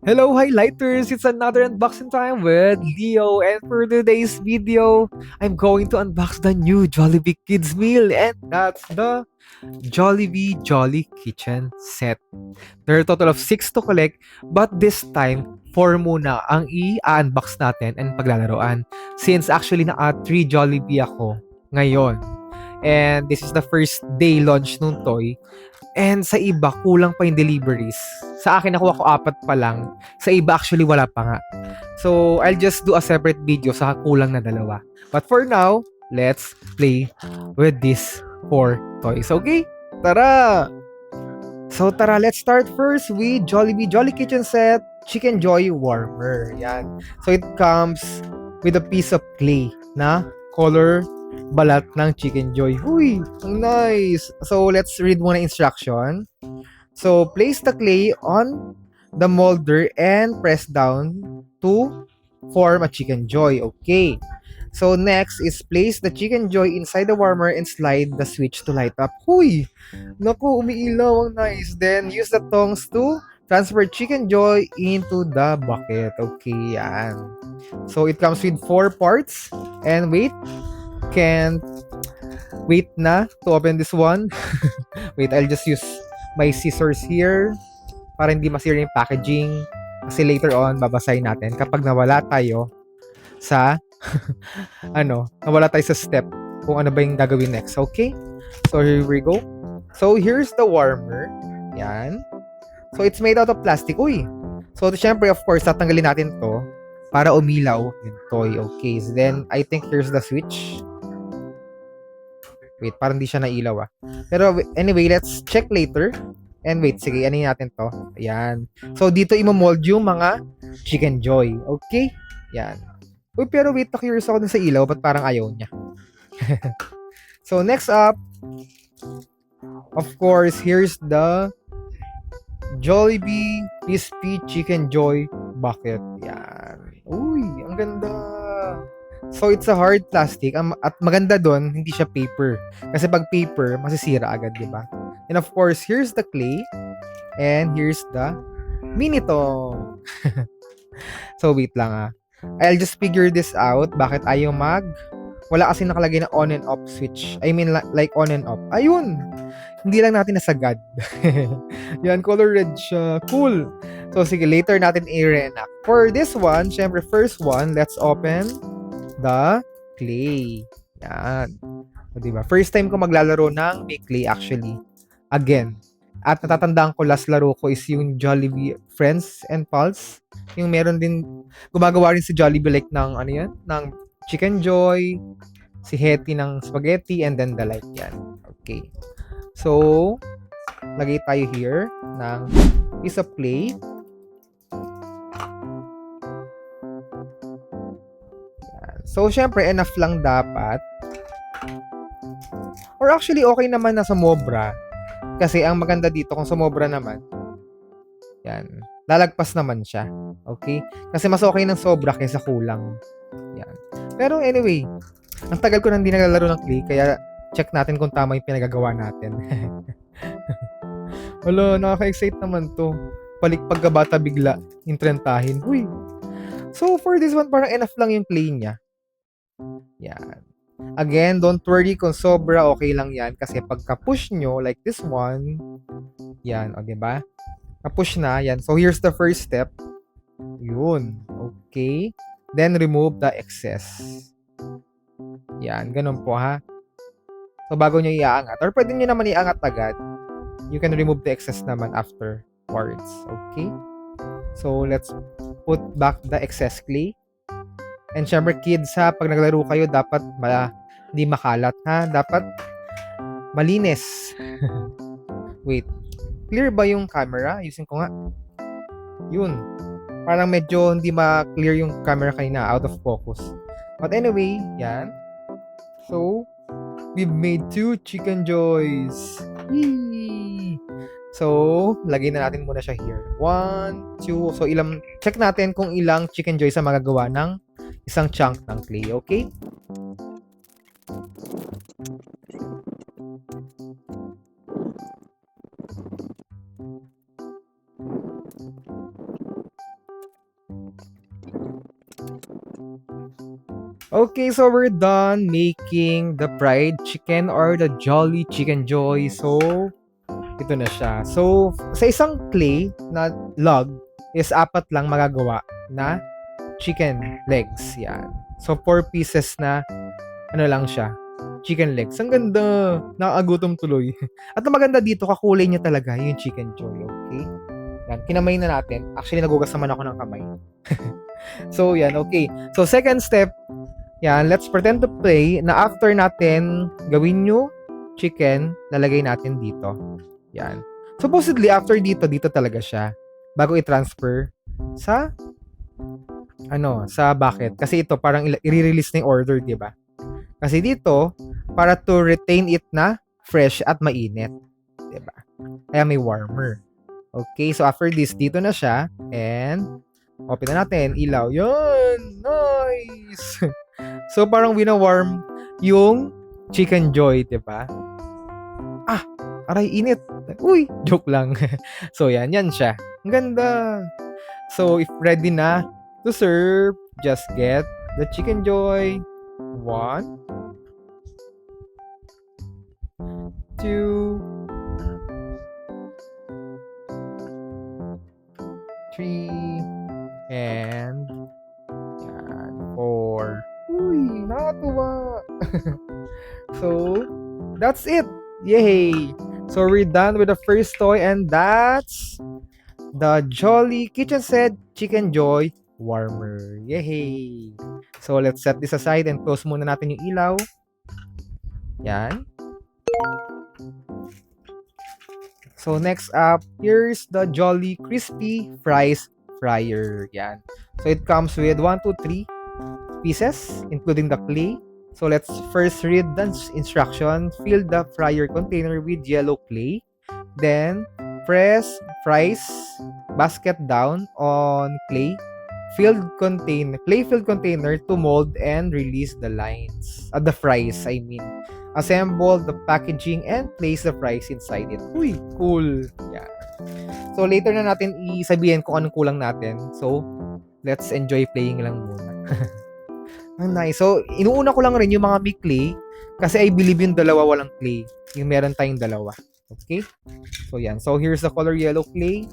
Hello, highlighters! It's another unboxing time with Leo, and for today's video, I'm going to unbox the new Jollibee Kids meal, and that's the Jollibee Jolly Kitchen Set. There are a total of 6 to collect, but this time, 4 muna ang i-unbox natin and paglalaroan. Since actually naka 3 Jollibee ako ngayon, and this is the first day launch nung toy, and sa iba, kulang pa yung deliveries. Sa akin, nakuha ko 4 pa lang. Sa iba, actually, wala pa nga. So, I'll just do a separate video sa kulang na dalawa. But for now, let's play with these 4 toys. Okay? Tara! So, tara, let's start first with Jollibee Jolly Kitchen Set Chicken Joy Warmer. Yan. So, it comes with a piece of clay na color balat ng Chicken Joy. Huy! Ang nice! So, let's read muna instruction. So, place the clay on the molder and press down to form a Chicken Joy. Okay. So, next is place the Chicken Joy inside the warmer and slide the switch to light up. Huy! Naku, umiilaw. Ang nice. Then, use the tongs to transfer Chicken Joy into the bucket. Okay, yan. So, it comes with 4 parts. And wait, can't wait na to open this one. Wait, I'll just use my scissors here para hindi masira yung packaging. Kasi later on, babasahin natin kapag nawala tayo sa nawala tayo sa step kung ano ba yung gagawin next. Okay? So, here we go. So, here's the warmer. Yan. So, it's made out of plastic. Uy! So, syempre, of course, tatanggalin natin to para umilaw yung toy. Okay. So, then, I think here's the switch. Wait, parang hindi siya nailaw ah. Pero anyway, let's check later. And wait, sige, ano natin to? Ayan. So, dito imo-mold yung mga Chicken Joy. Okay? Yan. Uy, pero wait, na-curious ako dun sa ilaw. Ba't parang ayaw niya? So, next up, of course, here's the Jollibee Crispy Chicken Joy Bucket. Yan. Uy, ang ganda. So, it's a hard plastic. At maganda doon, hindi siya paper. Kasi pag paper, masisira agad, di ba? And of course, here's the clay. And here's the Minitong. So, wait lang ah. I'll just figure this out. Bakit ayaw wala kasi nakalagay na on and off switch. I mean, like on and off. Ayun! Hindi lang natin nasagad. Yan, color red siya. Cool! So, sige, later natin i-reenact. For this one, syempre, first one, let's open the clay. Yan. O, diba? First time ko maglalaro ng may clay actually. Again. At natatandaan ko, last laro ko is yung Jollibee Friends and Pulse. Yung meron din, gumagawa rin si Jollibee like ng, ano yan? Ng Chicken Joy, si Hetty ng spaghetti, and then the like yan. Okay. So, lagay tayo here ng piece of clay. So, syempre, enough lang dapat. Or actually, okay naman na sumobra. Kasi ang maganda dito, kung sumobra naman, yan, lalagpas naman siya. Okay? Kasi mas okay ng sobra kaysa kulang. Yan. Pero anyway, ang tagal ko nang hindi naglalaro ng clay, kaya check natin kung tama yung pinagagawa natin. Wala, nakaka-excite naman to. Palik pagkabata bigla, yung trentahin. Uy! So, for this one, parang enough lang yung clay niya. Yan. Again, don't worry kung sobra, okay lang yan. Kasi pagka-push nyo, like this one, yan, o diba? Na-push na, yan. So, here's the first step. Yun. Okay. Then, remove the excess. Yan, ganun po ha. So, bago nyo iaangat, or pwede nyo naman iangat agad, you can remove the excess naman afterwards. Okay? So, let's put back the excess clay. And syempre, kids ha, pag naglaro kayo, dapat hindi makalat ha. Dapat malinis. Wait. Clear ba yung camera? Ayusin ko nga. Yun. Parang medyo hindi ma-clear yung camera kanina. Out of focus. But anyway, yan. So, we've made 2 Chicken Joys. Yee! So, lagay na natin muna siya here. 1, 2. So, check natin kung ilang Chicken Joys ang magagawa ng isang chunk ng clay. Okay? Okay, so we're done making the fried chicken or the Jolly Chicken Joy. So, ito na siya. So, sa isang clay na log is apat lang magagawa na chicken legs. Yan. So, 4 pieces na ano lang siya. Chicken legs. Ang ganda. Nakakagutom tuloy. At ang maganda dito, kakulay niya talaga yung chicken joy. Okay? Yan. Kinamay na natin. Actually, nagugas naman ako ng kamay. So, yan. Okay. So, second step, yan. Let's pretend to play na after natin gawin yung chicken, lalagay natin dito. Yan. Supposedly, after dito talaga siya. Bago i-transfer sa sa bucket. Kasi ito, parang i-release na yung order, di ba? Kasi dito, para to retain it na fresh at mainit. Di ba? Kaya may warmer. Okay, so after this, dito na siya. And, open na natin. Ilaw. Yun! Nice! So, parang wina-warm yung chicken joy, di ba? Aray, init. Uy, joke lang. So, yan siya. Ang ganda. So, if ready na to serve, just get the chicken joy. 1, 2, 3, and 4. Uy, nakatuwa. So, that's it. Yay! So, we're done with the first toy, and that's the Jolly Kitchen Set Chicken Joy Warmer. Yay! So, let's set this aside and close muna natin yung ilaw. Yan. So, next up, here's the Jolly Crispy Fries Fryer. Yan. So, it comes with 1, 2, 3 pieces, including the clay. So, let's first read the instruction. Fill the fryer container with yellow clay. Then, press fries basket down on clay-filled container to mold and release the lines. The fries, I mean. Assemble the packaging and place the fries inside it. Uy, cool. Yeah. So, later na natin isabihin kung anong kulang natin. So, let's enjoy playing lang muna. Ang nice. So, inuuna ko lang rin yung mga may clay kasi I believe yung dalawa walang clay. Yung meron tayong dalawa. Okay? So, yan. So, here's the color yellow clay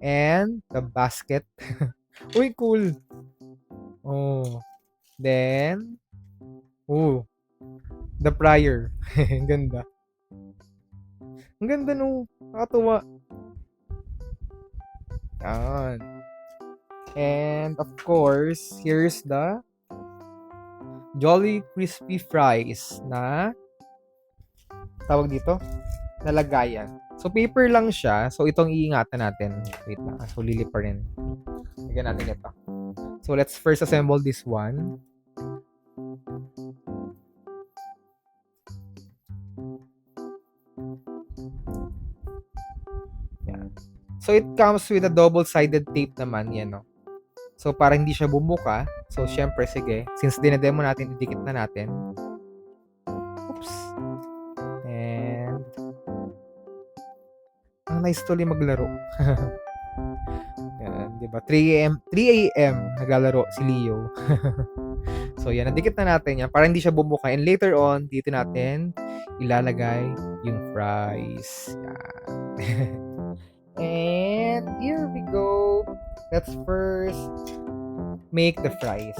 and the basket. Uy, cool. Oh. Then, the fryer. Ang ganda. Ang ganda no. Nakatuwa. Yan. And, of course, here's the Jolly Crispy Fries na tawag dito, nalagayan. So, paper lang siya. So, itong iingatan natin. Wait lang. So, lilipa rin. Lagyan natin ito. So, let's first assemble this one. Yan. So, it comes with a double-sided tape naman. Yan, no? So, para hindi siya bumuka. So, syempre, sige. Since dinedemo natin, idikit na natin. Oops. And, ang nice tuloy maglaro. Yan, diba? 3 a.m. naglalaro si Leo. So, yan. Nadikit na natin yan para hindi siya bumuka. And later on, dito natin ilalagay yung fries. Yan. And here we go. Let's first make the fries.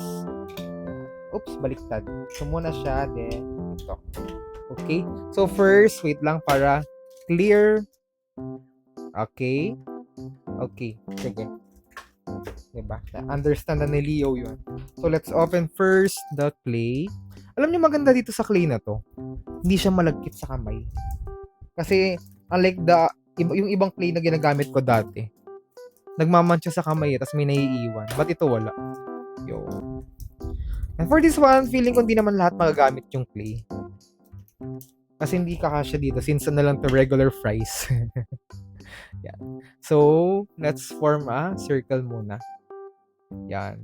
Oops, baliktad. So, muna siya, then ito. Okay? So, first, wait lang para clear. Okay? Okay. Sige. Diba? Understand na ni Leo yun. So, let's open first the clay. Alam niyo maganda dito sa clay na to. Hindi siya malagkit sa kamay. Kasi, unlike yung ibang clay na ginagamit ko dati, nagmamantsa sa kamay tapos may naiiwan. But ito wala. Yo. And for this one, feeling ko hindi naman lahat magagamit yung clay. Kasi hindi kakasya dito since na lang to regular fries. Yan. So, let's form a circle muna. Yan.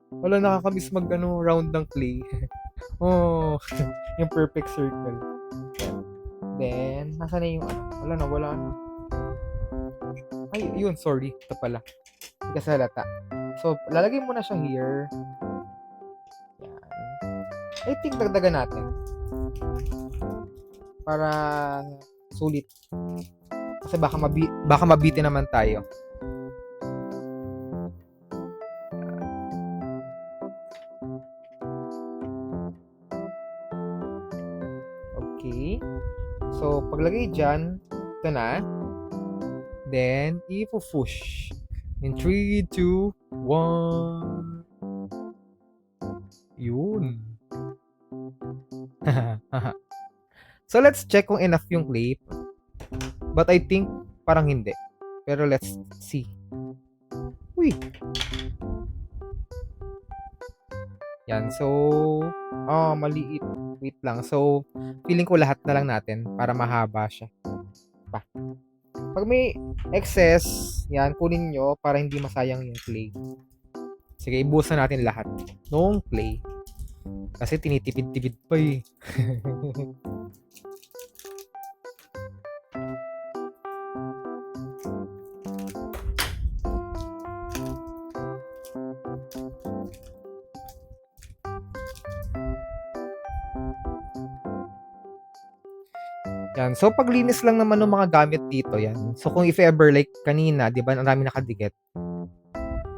Wala, nakakamiss round ng clay. Oh, yung perfect circle. Yan. Then, nasa na yung wala na. Ay, yun, sorry. Ito pala. Hindi kasi halata. So, lalagay mo na siya here. I think dagdagan natin. Para sulit. Kasi baka mabitin naman tayo. Okay. So, paglagay dyan, ito na. Then, ipupush. In 3, 2, 1. Yun. So, let's check kung enough yung clay. But I think parang hindi. Pero let's see. Uy! Yan. So, maliit. Wait lang. So, feeling ko lahat na lang natin para mahaba siya. Pa. Pag may excess, yan, kunin nyo para hindi masayang yung clay. Sige, ibusan natin lahat nung clay. Kasi tinitipid-tipid pa eh. Yan. So, paglinis lang naman ng mga gamit dito, yan. So, kung if ever, like kanina, di ba, ang dami nakadikit.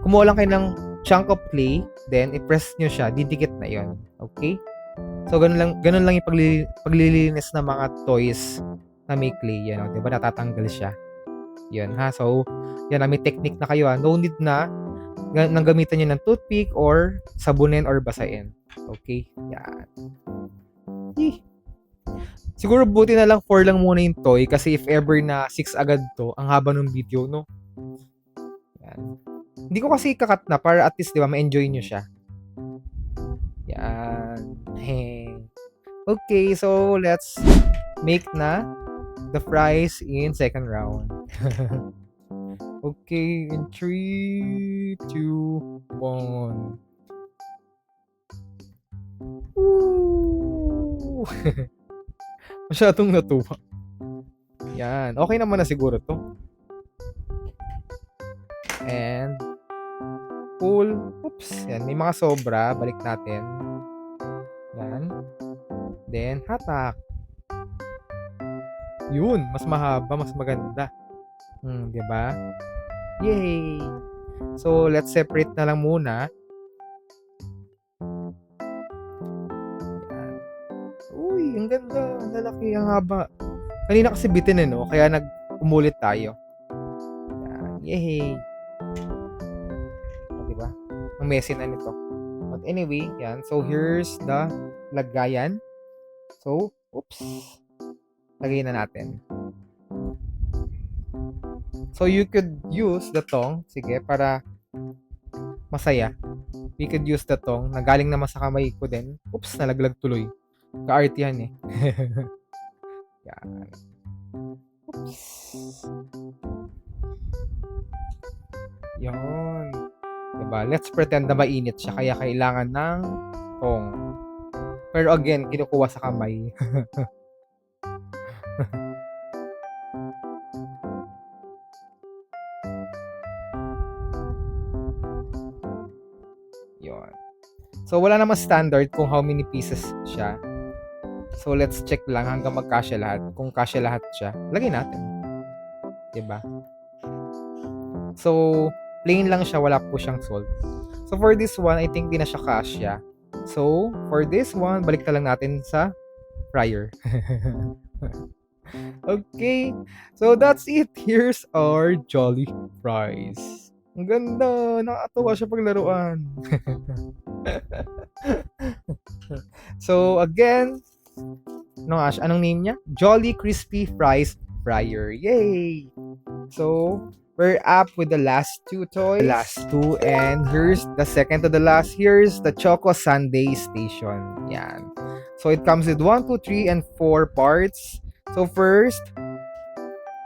Kumuha lang kayo ng chunk of clay, then i-press nyo siya, didikit na yon. Okay? So, ganun lang yung paglilinis ng mga toys na may clay. Yan, di ba, natatanggal siya. Yan, ha? So, yan, may technique na kayo, ha? No need na nang gamitan nyo ng toothpick or sabunin or basain. Okay? Yan. Siguro buti na lang 4 lang muna yung toy kasi if ever na 6 agad to, ang haba ng video, no? Yan. Hindi ko kasi kakat na para at least, di ba, ma-enjoy nyo siya. Yan. Okay, so let's make na the fries in second round. Okay, in 3, 2, 1. Woo! Masyadong natuwa. Yan. Okay naman na siguro to. And pull. Oops. Yan. May mga sobra. Balik natin. Yan. Then, hatak. Yun. Mas mahaba. Mas maganda. Diba? Yay! So, let's separate na lang muna. Uy, ang ganda. Ang lalaki, ang haba. Kanina kasi bitin no? Kaya umulit tayo. Yan. Yay! O, diba? Ang messy na nito. But anyway, yan. So, here's the lagayan. So, oops. Lagay na natin. So, you could use the tong. Sige, para masaya. We could use the tong. Nagaling naman sa kamay ko din. Oops, nalaglag tuloy. Ka-artihan eh. Yan. Oops. Yun. Diba? Let's pretend na mainit siya. Kaya kailangan ng tong. Pero again, kinukuha sa kamay. Yun. So, wala namang standard kung how many pieces siya. So, let's check lang hanggang magkasya lahat. Kung kasya lahat siya, lagay natin. Diba? So, plain lang siya. Wala po siyang salt. So, for this one, I think di na siya kasya. So, for this one, balik na lang natin sa fryer. Okay. So, that's it. Here's our Jolly Fries. Ang ganda. Nakakatuwa siya paglaruan. So, again, no, Ash, anong name niya? Jolly Crispy Fries Fryer. Yay! So, we're up with the last two toys. The last two. And here's the second to the last. Here's the Choco Sundae Station. Yan. So, it comes with 1, 2, 3, and 4 parts. So, first,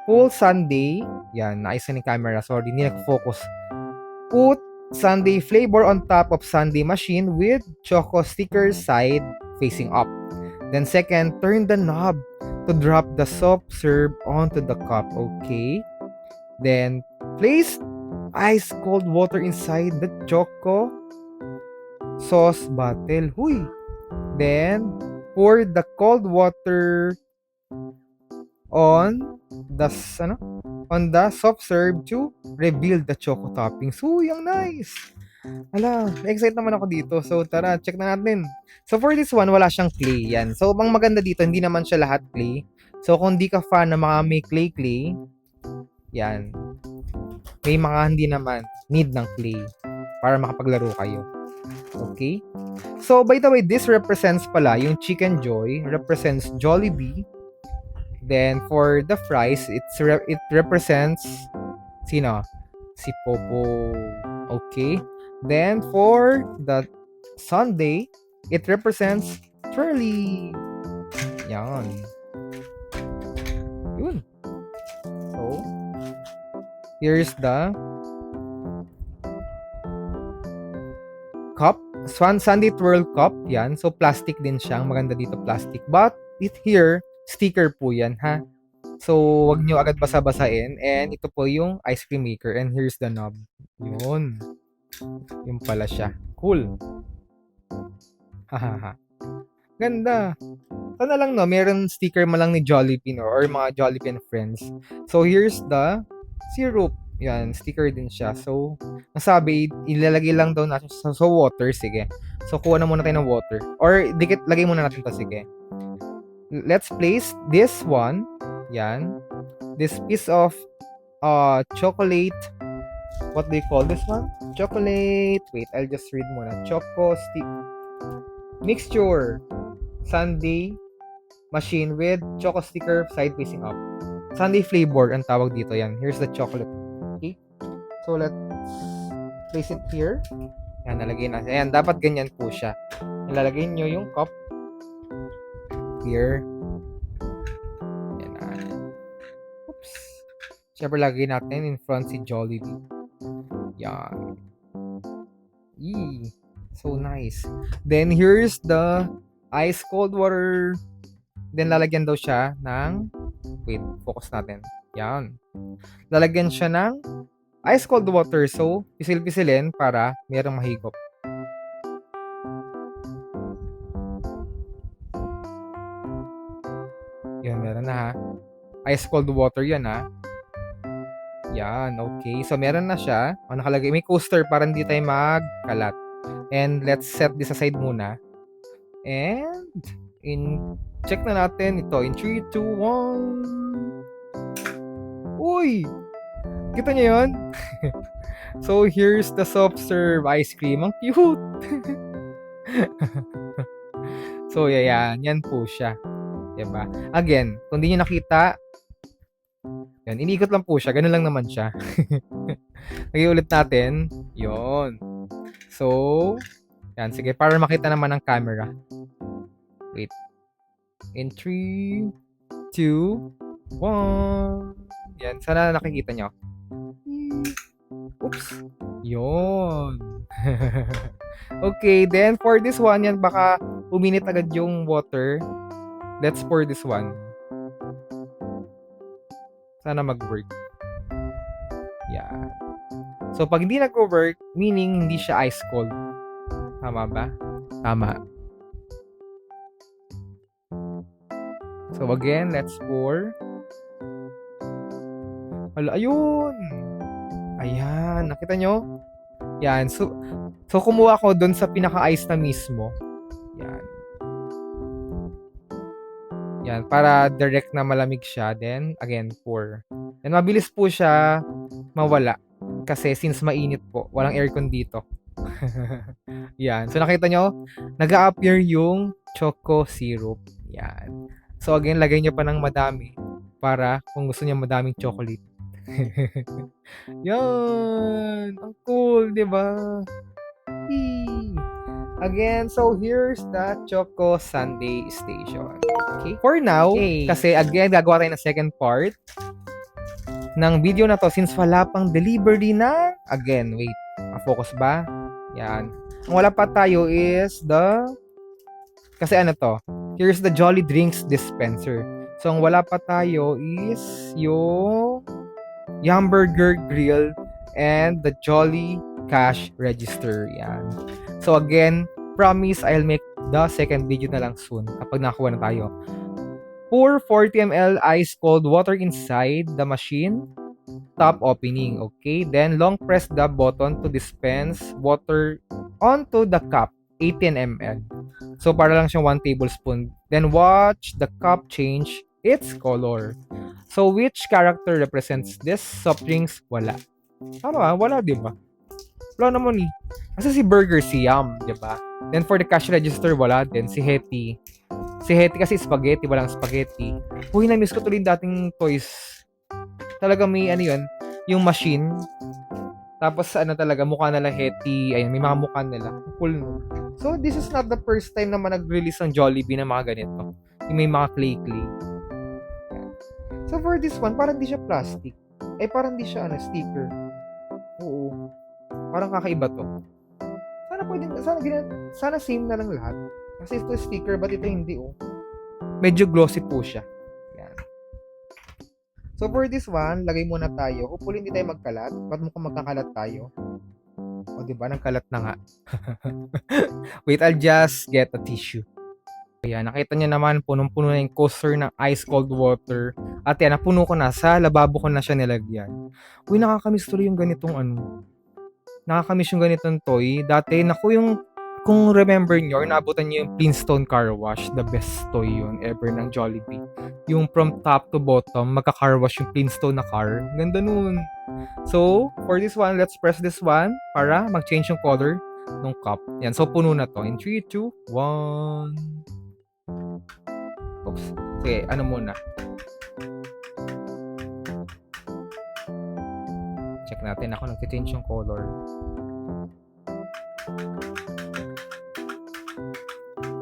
full sundae. Yan, naisa ni camera. Sorry, hindi nag-focus. Put sundae flavor on top of sundae machine with choco stickers side facing up. Then second, turn the knob to drop the soft serve onto the cup. Okay. Then place ice cold water inside the choco sauce bottle. Huy! Then, pour the cold water on the soft serve to reveal the choco toppings. Uy, ang nice! Ala, excited naman ako dito. So, tara, check na natin. So, for this one, wala siyang clay. Yan. So, ang maganda dito, hindi naman siya lahat clay. So, kung di ka fan ng mga may clay, yan. May mga hindi naman need ng clay para makapaglaro kayo. Okay? So, by the way, this represents pala, yung Chicken Joy represents Jollibee. Then, for the fries, it represents sino? Si Popo. Okay? Then, for the sundae, it represents Twirly. Yan. Yun. So, here's the cup. Sundae Twirl cup. Yan. So, plastic din siya. Maganda dito, plastic. But, here, sticker po yan, ha? So, wag nyo agad basa-basain. And, ito po yung ice cream maker. And, here's the knob. Yun. Yung pala siya. Cool. Hahaha. Ganda. Sana lang, no? Meron sticker man lang ni Jollibee, no? Or mga Jollibee and friends. So, here's the syrup. Yan. Sticker din siya. So, nasabi, ilalagay lang daw natin sa water. Sige. So, kuha na muna tayo ng water. Or, lagay muna natin to. Sige. Let's place this one. Yan. This piece of chocolate. What do you call this one? Chocolate. Wait, I'll just read muna. Choco stick mixture. Sundae machine with choco sticker side facing up. Sundae flavor ang tawag dito. Yan. Here's the chocolate. Okay. So, let's place it here. Yan, nalagay na. Ayan, dapat ganyan po siya. Ilalagay nyo yung cup. Here. Yan na. Oops. Siyempre, lagay natin in front si Jollibee. Yan. Yee. So nice. Then, here's the ice cold water. Then, lalagyan daw siya ng... Wait, focus natin. Yan. Lalagyan siya ng ice cold water. So, pisil-pisilin para mayroong mahigop. Yan, meron na ha. Ice cold water yan ha. Yan, okay. So, meron na siya. O, nakalagay. May coaster para hindi tayo magkalat. And, let's set this aside muna. And, check na natin ito. In 3, 2, 1. Uy! Kita niyo yun? So, here's the soft serve ice cream. Ang cute! So, yan. Yan po siya. Diba? Again, kung di nyo nakita, yan, iniikot lang po siya. Ganun lang naman siya. Lagay ulit natin. Yon. So, yan. Sige, para makita naman ng camera. Wait. In 3, 2, 1. Yan. Sana nakikita nyo. Oops. Yon. Okay, then for this one, yan, baka uminit agad yung water. Let's pour this one. Sana mag-work. Yan. So, pag hindi nag-work, meaning hindi siya ice cold. Tama ba? Tama. So, again, let's pour. Hala, ayun! Ayan, nakita nyo? Yan. So kumuha ko dun sa pinaka-ice na mismo. Yan. Yan, para direct na malamig siya. Then, again, pour. And mabilis po siya mawala. Kasi since mainit po, walang aircon dito. Yan. So, nakita nyo? Nag-a-appear yung choco syrup. Yan. So, again, lagay nyo pa ng madami para kung gusto niya madaming chocolate. Yan. Ang cool, di ba? Again, so here's the Choco Sundae Station. Okay? For now, kasi again, gagawa tayo ng second part ng video na to since wala pang delivery na. Again, wait. Focus ba? Yan. Ang wala pa tayo is kasi ano to? Here's the Jolly Drinks Dispenser. So, ang wala pa tayo is yung Hamburger Grill and the Jolly Cash Register. Yan. So again, promise I'll make the second video na lang soon kapag nakakuha na tayo. Pour 40 ml ice cold water inside the machine. Top opening. Okay. Then long press the button to dispense water onto the cup. 18 ml. So para lang siyang 1 tablespoon. Then watch the cup change its color. So which character represents this soft drinks? Wala. Tama, wala, di ba? Wala naman eh. Kasi si Burger, si Yum, di ba? Then for the cash register, wala din. Si Hetty. Si Hetty kasi spaghetti, walang spaghetti. Uy, na-miss ko tuloy yung dating toys. Talaga may ano yun, yung machine. Tapos ano talaga, mukha nila Hetty. Ayun, may mga mukha nila. Cool, no? So, this is not the first time naman nag-release ng Jollibee na mga ganito. Yung may mga clay-clay. So, for this one, parang di siya plastic. Parang di siya sticker. Oo. Parang kakaiba to. Sana pwede, sana same na lang lahat. Kasi ito sticker, but ito hindi, oh. Medyo glossy po siya. Yan. So, for this one, lagay muna tayo. Hopefully, hindi tayo magkalat. Ba't mukhang magkakalat tayo? O, diba? Nagkalat na nga. Wait, I'll just get a tissue. Ayan, nakita niyo naman, punong-puno na yung coaster ng ice cold water. At yan, napuno ko na. Sa lababo ko na siya nilagyan. Uy, nakakamiss tuloy yung ganitong nakakamiss yung ganitong toy. Dati, kung remember nyo, naabutan nyo yung Flintstone Car Wash. The best toy yun ever ng Jollibee. Yung from top to bottom, magka-car wash yung Flintstone na car. Ganda nun. So, for this one, let's press this one para mag-change yung color ng cup. Yan, so puno na to. In 3, 2, 1. Oops. Sige, ano muna. Check natin ako nag-change yung color.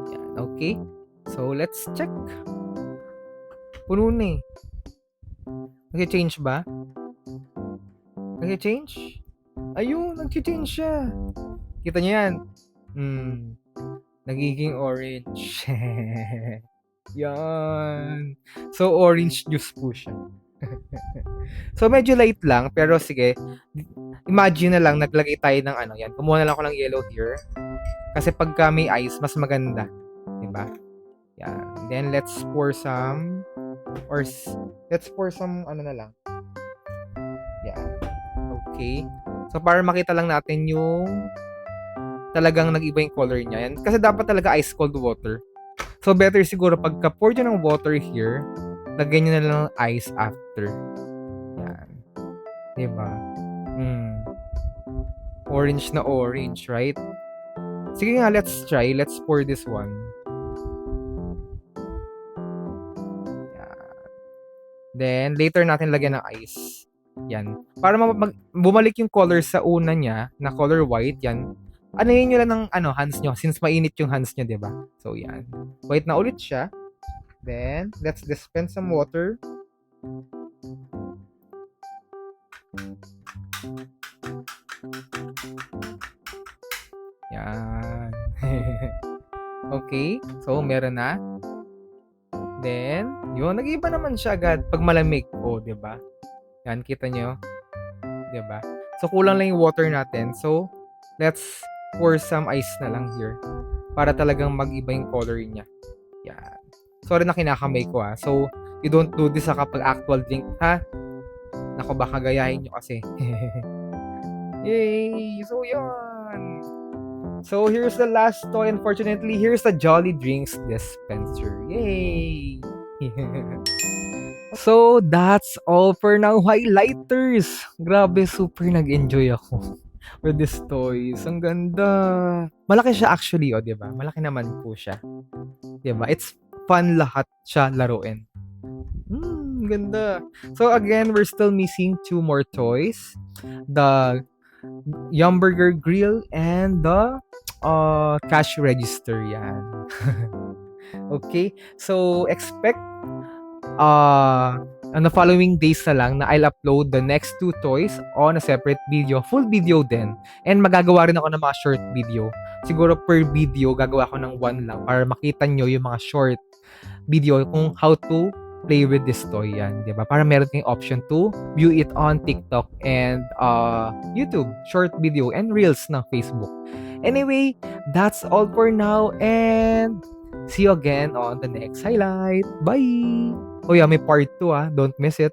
Yan, okay. So, let's check. Puno na eh. Nag-change ba? Nag-change? Ayun, nag-change siya. Kita niyo yan? Nagiging orange. Yan. So, orange juice po siya. So, medyo light lang. Pero sige, imagine na lang, naglagay tayo ng yan. Kumuha na lang ako ng yellow here. Kasi pagka may ice, mas maganda. Diba? Yan. Then, let's pour some na lang. Yan. Okay. So, para makita lang natin yung talagang nag-iba yung color niya. Yan. Kasi dapat talaga ice cold water. So, better siguro pagka pour nyo ng water here, lagyan nyo na lang ng ice after. Yan. Diba? Orange na orange, right? Sige nga, let's try. Let's pour this one. Yan. Then, later natin lagyan ng ice. Yan. Para bumalik yung color sa una niya, na color white, yan. Anayin nyo lang ng hands nyo since mainit yung hands nyo, diba? So, yan. White na ulit siya. Then, let's dispense some water. Yan. Okay. So, meron na. Then, yun. Nag-iba naman siya agad pag malamig. Oh, diba? Yan, kita nyo. Diba? So, kulang lang yung water natin. So, let's pour some ice na lang here para talagang mag-iba yung color niya. Yan. Sorry na kinakamay ko So, you don't do this kapag actual drink, ha? Naku, baka gayahin nyo kasi. Yay! So, yun. So, here's the last toy. Unfortunately, here's the Jolly Drinks dispenser. Yay! So, that's all for now, highlighters. Grabe, super nag-enjoy ako with this toys. Ang ganda. Malaki siya actually, diba? Malaki naman po siya. Diba? It's fun lahat siya laruin. Ganda. So again, we're still missing 2 more toys. The Yum Burger Grill and the cash register yan. Okay? So expect on the following days na lang na I'll upload the next 2 toys on a separate video. Full video din. And magagawa rin ako ng mga short video. Siguro per video, gagawa ko ng 1 lang para makita nyo yung mga short video kung how to play with this toy yan. Diba? Para meron kayong option to view it on TikTok and YouTube, short video, and Reels ng Facebook. Anyway, that's all for now and see you again on the next highlight. Bye! Oh yeah, may part 2 ah. Don't miss it.